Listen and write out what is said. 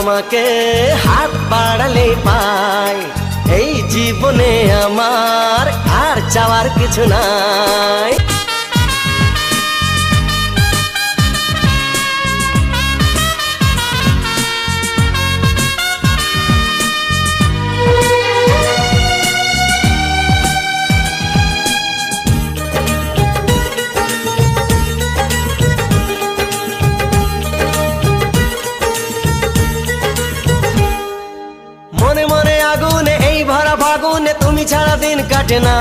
আমাকে হাত বাড়ালে পাই। এই জীবনে আমার আর চাওয়ার কিছু নাই। মনে মনে আগুনে এই ভরা ফাগুনে তুমি ছাড়া দিন কাটে না।